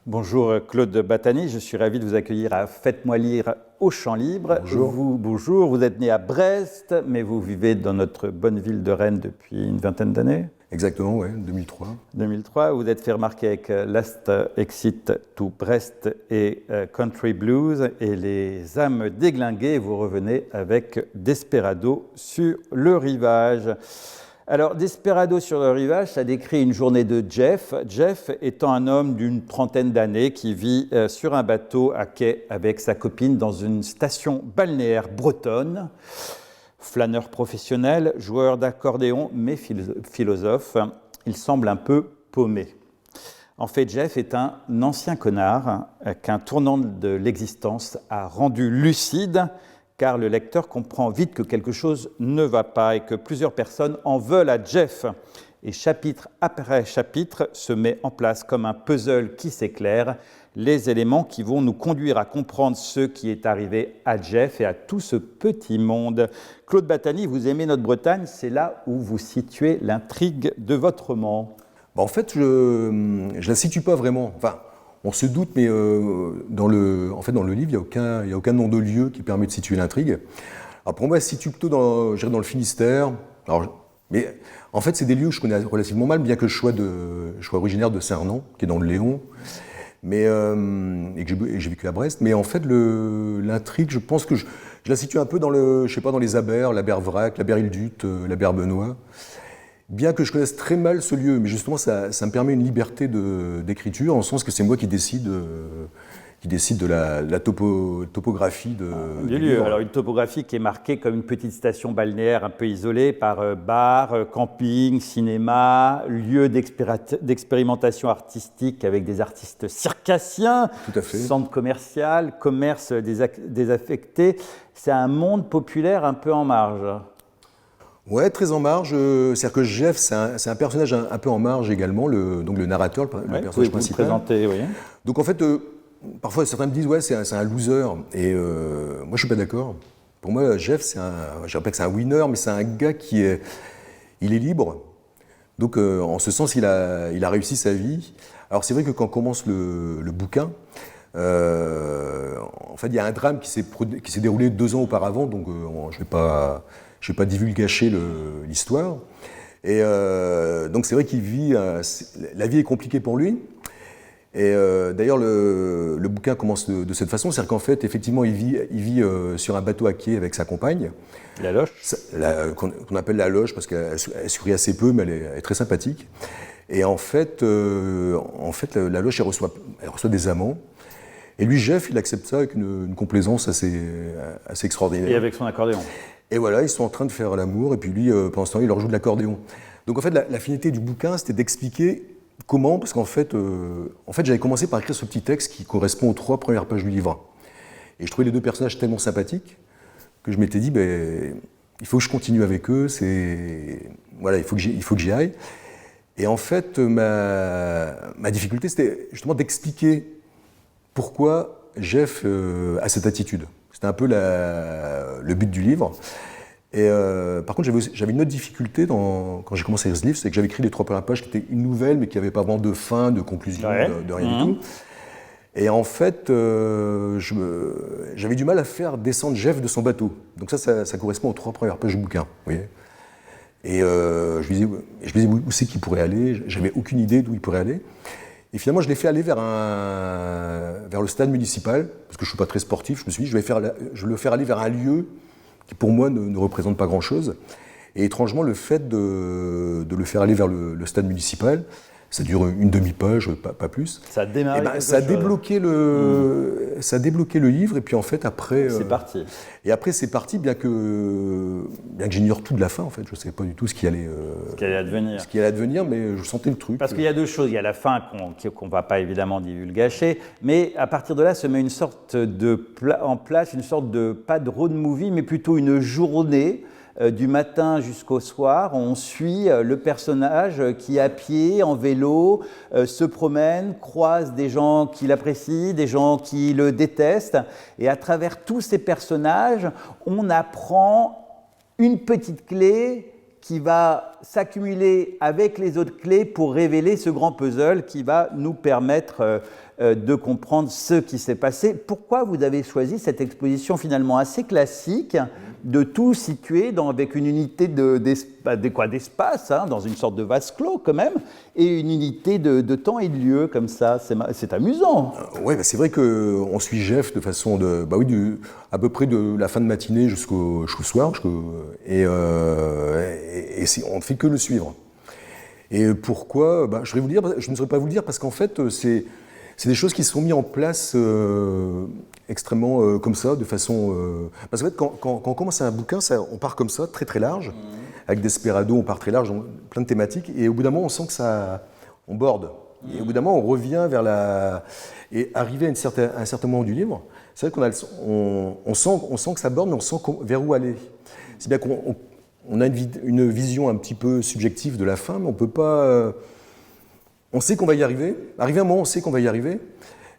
Bonjour Claude Battani, je suis ravi de vous accueillir à Faites-moi lire au Champ Libre. Bonjour, vous êtes né à Brest, mais vous vivez dans notre bonne ville de Rennes depuis une vingtaine d'années. Exactement, oui, 2003. 2003, vous êtes fait remarquer avec Last Exit to Brest et Country Blues et Les âmes déglinguées. Vous revenez avec Desperado sur le rivage. Alors, Desperado sur le rivage, ça décrit une journée de Jeff. Jeff étant un homme d'une trentaine d'années qui vit sur un bateau à quai avec sa copine dans une station balnéaire bretonne. Flâneur professionnel, joueur d'accordéon, mais philosophe, il semble un peu paumé. En fait, Jeff est un ancien connard qu'un tournant de l'existence a rendu lucide, car le lecteur comprend vite que quelque chose ne va pas et que plusieurs personnes en veulent à Jeff. Et chapitre après chapitre se met en place comme un puzzle qui s'éclaire, les éléments qui vont nous conduire à comprendre ce qui est arrivé à Jeff et à tout ce petit monde. Claude Battani, vous aimez notre Bretagne, c'est là où vous situez l'intrigue de votre roman. En fait, je ne la situe pas vraiment. Enfin, on se doute, mais dans le livre, il n'y a aucun nom de lieu qui permet de situer l'intrigue. Alors pour moi, elle se situe plutôt dans le Finistère. Mais en fait, c'est des lieux que je connais relativement mal, bien que je sois originaire de Cernan, qui est dans le Léon, et que j'ai vécu à Brest. Mais en fait, l'intrigue, je pense que je la situe un peu dans les Abers, la Berverac, la Berre-Île-Dut, la Berre-Benoît. Bien que je connaisse très mal ce lieu, mais justement, ça me permet une liberté d'écriture, en ce sens que c'est moi qui décide de la topographie du lieu. Alors une topographie qui est marquée comme une petite station balnéaire un peu isolée par bar, camping, cinéma, lieu d'expérimentation artistique avec des artistes circassiens, tout à fait. Centre commercial, commerce désaffecté. C'est un monde populaire un peu en marge. Ouais, très en marge. C'est-à-dire que Jeff, c'est un personnage un peu en marge également, donc le narrateur, le personnage principal. Vous le présentez, oui. Donc en fait, parfois certains me disent ouais, c'est un loser, et moi je suis pas d'accord. Pour moi, Jeff, je dirais pas que c'est un winner, mais c'est un gars il est libre. Donc en ce sens, il a réussi sa vie. Alors c'est vrai que quand commence le bouquin, en fait, il y a un drame qui s'est déroulé 2 ans auparavant, donc je vais pas divulgacher l'histoire. Et donc c'est vrai qu'il vit, la vie est compliquée pour lui. Et d'ailleurs le bouquin commence de cette façon, c'est-à-dire qu'en fait effectivement il vit sur un bateau à quai avec sa compagne. La Loche. Qu'on appelle la Loche parce qu'elle sourit assez peu, mais elle est très sympathique. Et en fait la Loche elle reçoit des amants. Et lui, Jeff, il accepte ça avec une complaisance assez extraordinaire. Et avec son accordéon. Et voilà, ils sont en train de faire l'amour, et puis lui, pendant ce temps, il leur joue de l'accordéon. Donc en fait, la finalité du bouquin, c'était d'expliquer comment, parce qu'en fait, j'avais commencé par écrire ce petit texte qui correspond aux 3 premières pages du livre. Et je trouvais les 2 personnages tellement sympathiques que je m'étais dit, il faut que je continue avec eux, voilà, il faut que j'y aille. Et en fait, ma difficulté, c'était justement d'expliquer pourquoi Jeff a cette attitude. C'était un peu le but du livre. Et par contre, j'avais une autre difficulté quand j'ai commencé à écrire ce livre, c'est que j'avais écrit les 3 premières pages qui étaient une nouvelle, mais qui n'avaient pas vraiment de fin, de conclusion, de rien du tout. Et en fait, j'avais du mal à faire descendre Jeff de son bateau. Donc ça correspond aux 3 premières pages du bouquin. Vous voyez. Et je me disais où c'est qu'il pourrait aller. J'avais aucune idée d'où il pourrait aller. Et finalement, je l'ai fait aller vers le stade municipal, parce que je ne suis pas très sportif. Je me suis dit, je vais le faire aller vers un lieu qui, pour moi, ne représente pas grand-chose. Et étrangement, le fait de le faire aller vers le stade municipal, ça dure une demi-page, pas plus. Ça a démarré ça a débloqué le livre, et puis en fait, après... c'est parti. Et après, c'est parti, bien que j'ignore tout de la fin, en fait. Je ne savais pas du tout ce qui allait advenir, mais je sentais le truc. Parce qu'il y a 2 choses. Il y a la fin qu'on ne va pas évidemment divulgacher, mais à partir de là se met en place une sorte de, pas de road movie, mais plutôt une journée du matin jusqu'au soir. On suit le personnage qui, à pied, en vélo, se promène, croise des gens qui l'apprécient, des gens qui le détestent. Et à travers tous ces personnages, on apprend une petite clé qui va s'accumuler avec les autres clés pour révéler ce grand puzzle qui va nous permettre de comprendre ce qui s'est passé. Pourquoi vous avez choisi cette exposition finalement assez classique, de tout situer avec une unité d'espace, hein, dans une sorte de vase clos quand même, et une unité de temps et de lieu comme ça? C'est amusant. Oui, c'est vrai qu'on suit Jeff de façon à peu près de la fin de matinée jusqu'au soir, et on ne fait que le suivre. Et pourquoi? Je ne saurais pas vous le dire, parce qu'en fait, c'est des choses qui se sont mises en place extrêmement comme ça, de façon... Parce qu'en fait, quand on commence un bouquin, on part comme ça, très très large. Avec Desperado, on part très large, plein de thématiques. Et au bout d'un moment, on sent que on borde. Et au bout d'un moment, on revient vers la... Et arrivé à un certain moment du livre, c'est vrai qu'on sent que ça borde, mais on sent vers où aller. C'est bien qu'on a une vision un petit peu subjective de la fin, mais on ne peut pas... On sait qu'on va y arriver. Arrivé un moment, on sait qu'on va y arriver,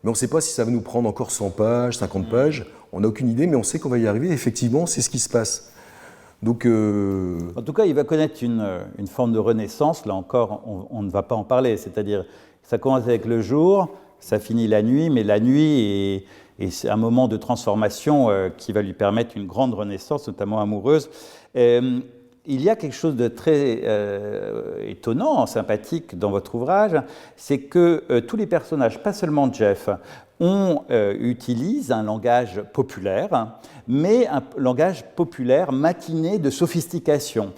mais on ne sait pas si ça va nous prendre encore 100 pages, 50 pages. On n'a aucune idée, mais on sait qu'on va y arriver. Et effectivement, c'est ce qui se passe. Donc, En tout cas, il va connaître une forme de renaissance. Là encore, on ne va pas en parler. C'est-à-dire, ça commence avec le jour, ça finit la nuit, mais la nuit est un moment de transformation qui va lui permettre une grande renaissance, notamment amoureuse. Il y a quelque chose de très étonnant, sympathique dans votre ouvrage, c'est que tous les personnages, pas seulement Jeff, utilisent un langage populaire, mais un langage populaire matiné de sophistication,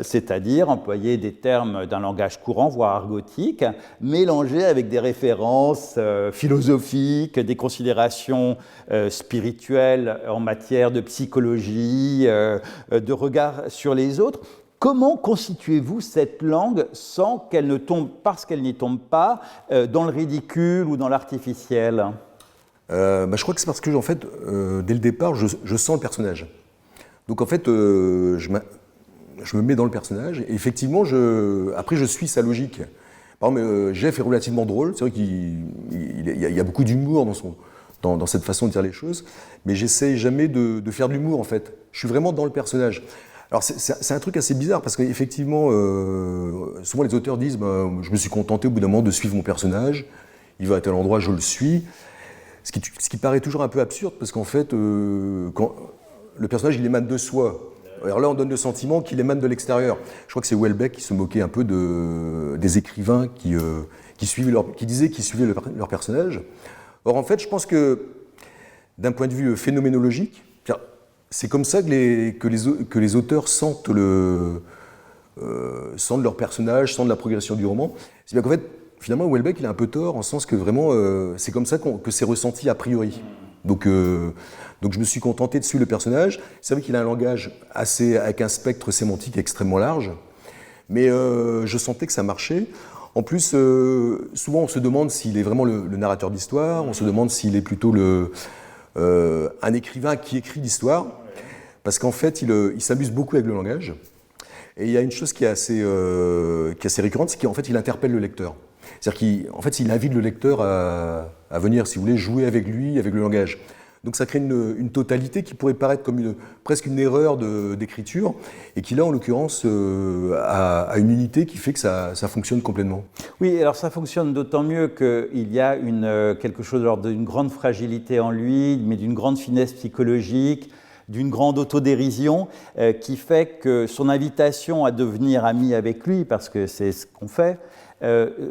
c'est-à-dire employer des termes d'un langage courant, voire argotique, mélangés avec des références philosophiques, des considérations spirituelles en matière de psychologie, de regard sur les autres. Comment constituez-vous cette langue sans qu'elle ne tombe, parce qu'elle n'y tombe pas, dans le ridicule ou dans l'artificiel? Je crois que c'est parce que, en fait, dès le départ, je sens le personnage. Donc, en fait, je me mets dans le personnage. Et effectivement, après, je suis sa logique. Par exemple, Jeff est relativement drôle. C'est vrai qu'il y a beaucoup d'humour dans cette façon de dire les choses. Mais j'essaie jamais de faire de l'humour, en fait. Je suis vraiment dans le personnage. Alors c'est un truc assez bizarre parce qu'effectivement, souvent les auteurs disent je me suis contenté au bout d'un moment de suivre mon personnage, il va à tel endroit, je le suis. Ce qui paraît toujours un peu absurde parce qu'en fait, quand le personnage il émane de soi. Alors là, on donne le sentiment qu'il émane de l'extérieur. Je crois que c'est Houellebecq qui se moquait un peu des écrivains qui disaient qu'ils suivaient leur personnage. Or en fait, je pense que d'un point de vue phénoménologique, c'est comme ça que les auteurs sentent leur personnage, sentent la progression du roman. C'est bien qu'en fait, finalement, Houellebecq, il a un peu tort, en sens que vraiment, c'est comme ça que c'est ressenti a priori. Donc je me suis contenté de suivre le personnage. C'est vrai qu'il a un langage avec un spectre sémantique extrêmement large, mais je sentais que ça marchait. En plus, souvent, on se demande s'il est vraiment le narrateur d'histoire, on se demande s'il est plutôt un écrivain qui écrit l'histoire. Parce qu'en fait, il s'amuse beaucoup avec le langage. Et il y a une chose qui est assez récurrente, c'est qu'en fait, il interpelle le lecteur. C'est-à-dire qu'en fait, il invite le lecteur à venir, si vous voulez, jouer avec lui, avec le langage. Donc ça crée une totalité qui pourrait paraître comme presque une erreur d'écriture, et qui là, en l'occurrence, a une unité qui fait que ça fonctionne complètement. Oui, alors ça fonctionne d'autant mieux qu'il y a quelque chose d'une grande fragilité en lui, mais d'une grande finesse psychologique, d'une grande autodérision qui fait que son invitation à devenir ami avec lui, parce que c'est ce qu'on fait,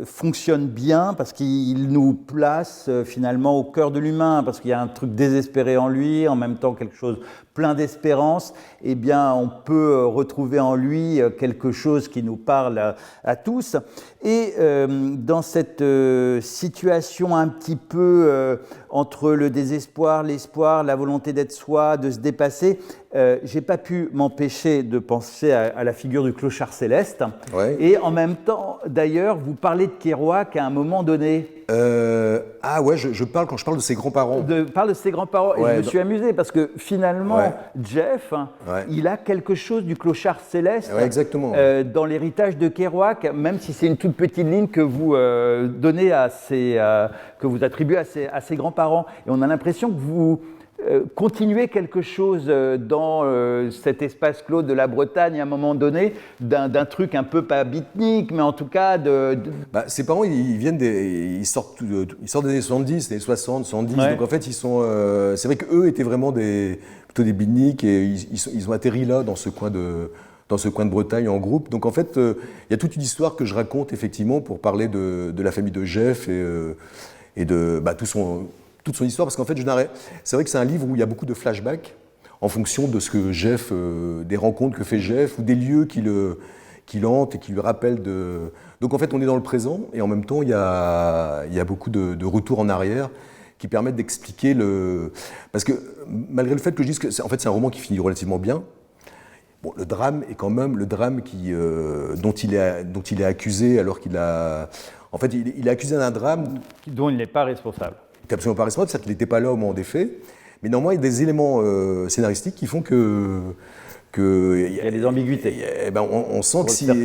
fonctionne bien parce qu'il nous place finalement au cœur de l'humain, parce qu'il y a un truc désespéré en lui, en même temps quelque chose plein d'espérance. Eh bien, on peut retrouver en lui quelque chose qui nous parle à tous. Et dans cette situation un petit peu entre le désespoir, l'espoir, la volonté d'être soi, de se dépasser, j'ai pas pu m'empêcher de penser à la figure du clochard céleste. Ouais. Et en même temps, d'ailleurs, vous parlez de Kerouac à un moment donné. Quand je parle de ses grands-parents. Parle de ses grands-parents. Et je me suis amusé parce que finalement, Jeff, il a quelque chose du clochard céleste dans l'héritage de Kerouac, même si c'est une toute petite ligne que vous donnez que vous attribuez à ses grands-parents. Et on a l'impression que continuer quelque chose dans cet espace clos de la Bretagne à un moment donné, d'un truc un peu pas beatnik, mais en tout cas Bah, ses parents, ils sortent des années 70, des années 60, 70, Ouais. donc en fait, c'est vrai qu'eux étaient vraiment plutôt des beatniks et ils ont atterri là, dans ce coin de Bretagne en groupe. Donc en fait, il y a toute une histoire que je raconte effectivement pour parler de la famille de Jeff et de toute son histoire, parce qu'en fait, c'est vrai que c'est un livre où il y a beaucoup de flashbacks en fonction de ce que Jeff, des rencontres que fait Jeff ou des lieux qui le hantent et qui lui rappellent de. Donc en fait, on est dans le présent et en même temps, il y a beaucoup de retours en arrière qui permettent d'expliquer Parce que malgré le fait que je dise que c'est un roman qui finit relativement bien, bon, le drame est quand même le drame dont il est accusé alors qu'il a. En fait, il est accusé d'un drame dont il n'est pas responsable. qui n'est absolument pas responsable, c'est-à-dire qu'il n'était pas là au moment des faits. Mais néanmoins, il y a des éléments scénaristiques qui font que il y a des ambiguïtés. On sent qu'il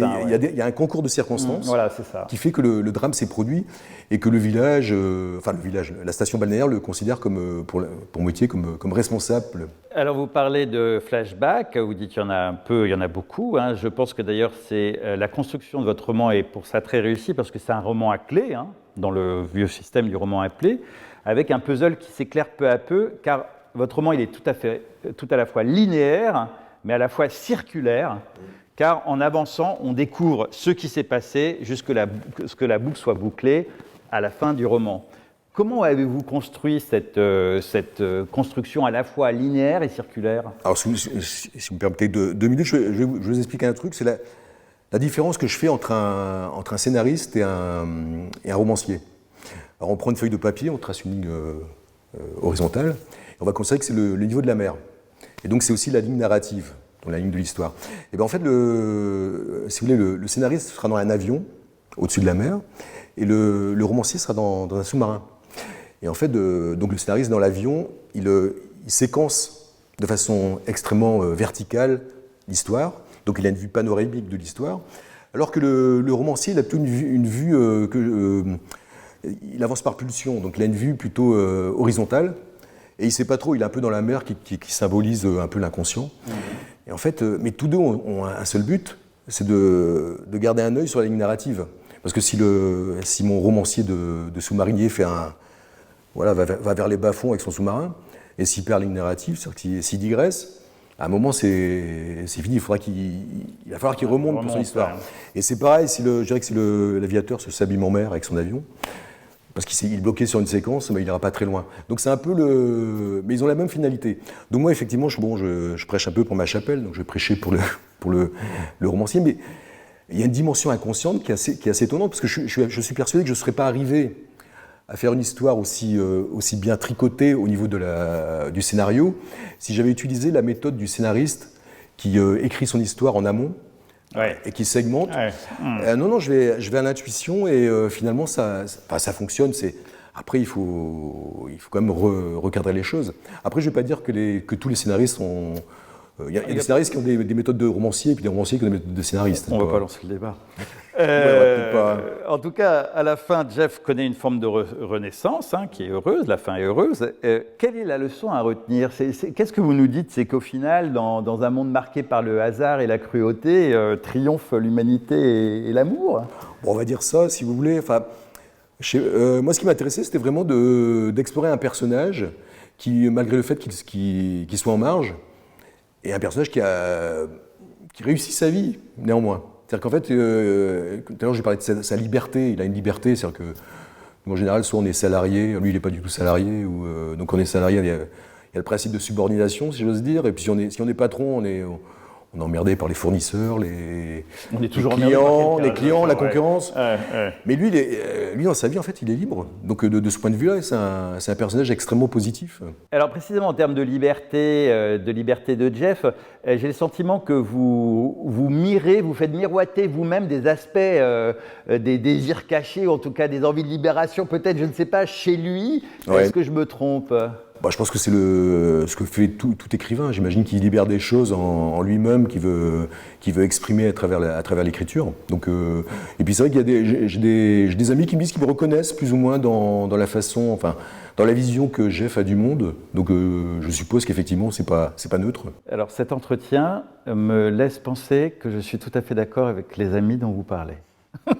y a un concours de circonstances Voilà, c'est ça. qui fait que le drame s'est produit et que le village, la station balnéaire le considère pour moitié comme responsable. Alors vous parlez de flashback, vous dites qu'il y en a un peu, il y en a beaucoup. Hein. Je pense que d'ailleurs c'est la construction de votre roman est pour ça très réussie parce que c'est un roman à clé, hein, dans le vieux système du roman à clé, avec un puzzle qui s'éclaire peu à peu, car votre roman il est tout à la fois linéaire, mais à la fois circulaire, car en avançant, on découvre ce qui s'est passé jusqu'à ce que la boucle soit bouclée à la fin du roman. Comment avez-vous construit cette construction à la fois linéaire et circulaire? Alors, si vous me permettez 2 minutes, je vais vous expliquer un truc. C'est la différence que je fais entre un scénariste et un romancier. Alors, on prend une feuille de papier, on trace une ligne horizontale, et on va considérer que c'est le niveau de la mer. Et donc, c'est aussi la ligne narrative, donc la ligne de l'histoire. Et bien, en fait, si vous voulez, le scénariste sera dans un avion, au-dessus de la mer, et le romancier sera dans un sous-marin. Et en fait, donc le scénariste dans l'avion, il séquence de façon extrêmement verticale l'histoire, donc il a une vue panoramique de l'histoire, alors que le romancier, il a plutôt une vue il avance par pulsion, donc il a une vue plutôt horizontale, et il ne sait pas trop, il est un peu dans la mer qui symbolise un peu l'inconscient. Et en fait, mais tous deux ont un seul but, c'est de garder un œil sur la ligne narrative. Parce que si mon romancier de sous-marinier va vers les bas-fonds avec son sous-marin, et s'il perd la ligne narrative, c'est-à-dire s'il digresse, à un moment c'est fini, il va falloir qu'il remonte pour son histoire. Ouais. Et c'est pareil, je dirais que si l'aviateur se s'abîme en mer avec son avion, parce qu'il est bloqué sur une séquence, mais il n'ira pas très loin. Donc c'est un peu mais ils ont la même finalité. Donc moi effectivement, je prêche un peu pour ma chapelle, donc je vais prêcher pour le romancier, mais il y a une dimension inconsciente qui est assez étonnante, parce que je suis persuadé que je ne serais pas arrivé à faire une histoire aussi bien tricotée au niveau du scénario si j'avais utilisé la méthode du scénariste qui écrit son histoire en amont. Ouais. Et qui segmente. Ouais. Non, je vais à l'intuition et finalement ça fonctionne. Après, il faut quand même recadrer les choses. Après, je ne vais pas dire que tous les scénaristes ont. Il y a des scénaristes qui ont des méthodes de romancier et puis des romanciers qui ont des méthodes de scénaristes. On ne va pas lancer le débat. En tout cas, à la fin, Jeff connaît une forme de renaissance qui est heureuse, la fin est heureuse. Quelle est la leçon à retenir? Qu'est-ce que vous nous dites? C'est qu'au final, dans un monde marqué par le hasard et la cruauté, triomphe l'humanité et l'amour? Bon, on va dire ça, si vous voulez. Enfin, moi, ce qui m'intéressait, c'était vraiment d'explorer un personnage qui, malgré le fait qu'il soit en marge, est un personnage qui réussit sa vie, néanmoins. C'est-à-dire qu'en fait, tout à l'heure j'ai parlé de sa liberté, il a une liberté, c'est-à-dire que, en général, soit on est salarié, lui il n'est pas du tout salarié, donc on est salarié, il y a le principe de subordination, si j'ose dire, et puis si on est patron, on est emmerdé par les fournisseurs, les clients, la concurrence. Mais lui, dans sa vie, en fait, il est libre. Donc, de ce point de vue-là, c'est un personnage extrêmement positif. Alors, précisément, en termes de liberté de Jeff, j'ai le sentiment que vous faites miroiter vous-même des aspects, des désirs cachés, ou en tout cas des envies de libération, peut-être, je ne sais pas, chez lui. Ouais. Est-ce que je me trompe? Je pense que c'est ce que fait tout écrivain. J'imagine qu'il libère des choses en lui-même, qu'il veut exprimer à travers l'écriture. Donc, et puis c'est vrai qu'il y a j'ai des amis qui me disent qu'ils me reconnaissent plus ou moins dans la façon, enfin, dans la vision que Jeff a du monde. Donc je suppose qu'effectivement, c'est pas neutre. Alors cet entretien me laisse penser que je suis tout à fait d'accord avec les amis dont vous parlez.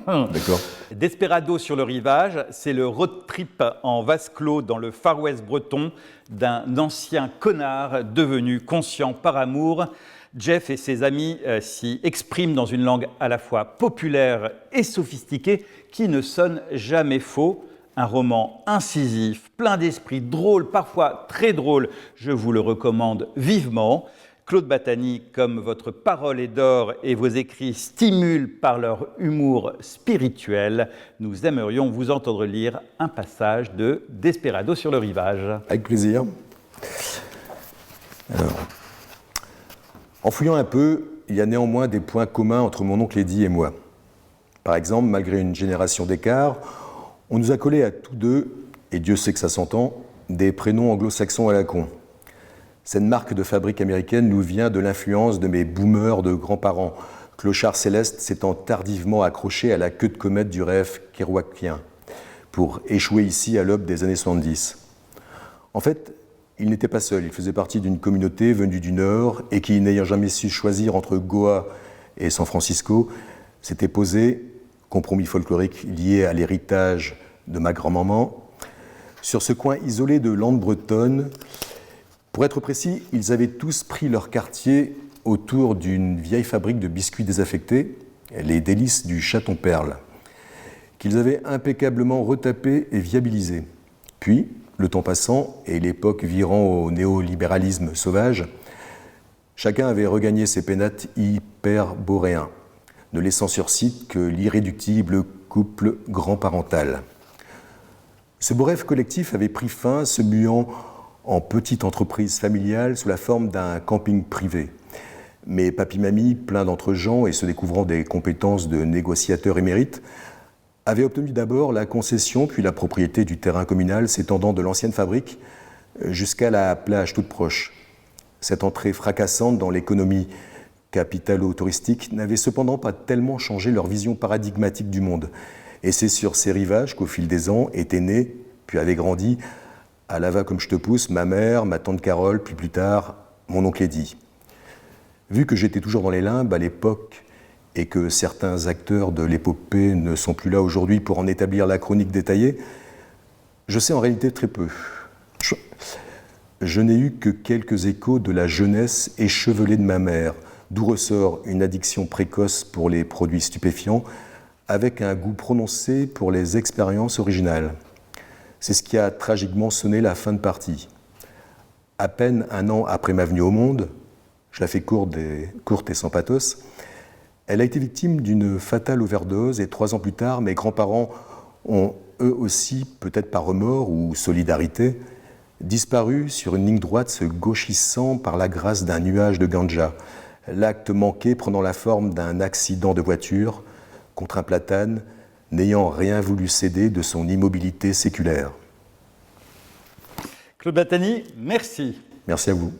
D'accord. Desperado sur le rivage, c'est le road trip en vase clos dans le Far West breton d'un ancien connard devenu conscient par amour. Jeff et ses amis s'y expriment dans une langue à la fois populaire et sophistiquée qui ne sonne jamais faux. Un roman incisif, plein d'esprit, drôle, parfois très drôle. Je vous le recommande vivement. Claude Battani, comme votre parole est d'or et vos écrits stimulent par leur humour spirituel, nous aimerions vous entendre lire un passage de Desperado sur le rivage. Avec plaisir. Alors, en fouillant un peu, il y a néanmoins des points communs entre mon oncle Eddy et moi. Par exemple, malgré une génération d'écart, on nous a collé à tous deux, et Dieu sait que ça s'entend, des prénoms anglo-saxons à la con. Cette marque de fabrique américaine nous vient de l'influence de mes boomers de grands-parents, clochards célestes s'étant tardivement accrochés à la queue de comète du rêve kerouacien, pour échouer ici à l'aube des années 70. En fait, il n'était pas seul, il faisait partie d'une communauté venue du Nord et qui, n'ayant jamais su choisir entre Goa et San Francisco, s'était posé, compromis folklorique lié à l'héritage de ma grand-maman, sur ce coin isolé de Lande bretonne. Pour être précis, ils avaient tous pris leur quartier autour d'une vieille fabrique de biscuits désaffectés, les délices du Chaton-Perle, qu'ils avaient impeccablement retapé et viabilisé. Puis, le temps passant et l'époque virant au néolibéralisme sauvage, chacun avait regagné ses pénates hyperboréens, ne laissant sur site que l'irréductible couple grand-parental. Ce beau rêve collectif avait pris fin, se muant en petite entreprise familiale sous la forme d'un camping privé. Mais papy-mamie, plein d'entre-gens et se découvrant des compétences de négociateurs émérites, avait obtenu d'abord la concession puis la propriété du terrain communal s'étendant de l'ancienne fabrique jusqu'à la plage toute proche. Cette entrée fracassante dans l'économie capitalo-touristique n'avait cependant pas tellement changé leur vision paradigmatique du monde. Et c'est sur ces rivages qu'au fil des ans étaient nés, puis avaient grandi, à la va comme je te pousse, ma mère, ma tante Carole, puis plus tard, mon oncle Eddy. Vu que j'étais toujours dans les limbes à l'époque et que certains acteurs de l'épopée ne sont plus là aujourd'hui pour en établir la chronique détaillée, je sais en réalité très peu. Je n'ai eu que quelques échos de la jeunesse échevelée de ma mère, d'où ressort une addiction précoce pour les produits stupéfiants, avec un goût prononcé pour les expériences originales. C'est ce qui a tragiquement sonné la fin de partie. À peine un an après ma venue au monde, je la fais courte et sans pathos, elle a été victime d'une fatale overdose et 3 ans plus tard, mes grands-parents ont eux aussi, peut-être par remords ou solidarité, disparu sur une ligne droite se gauchissant par la grâce d'un nuage de ganja, l'acte manqué prenant la forme d'un accident de voiture contre un platane, n'ayant rien voulu céder de son immobilité séculaire. Claude Battani, merci. Merci à vous.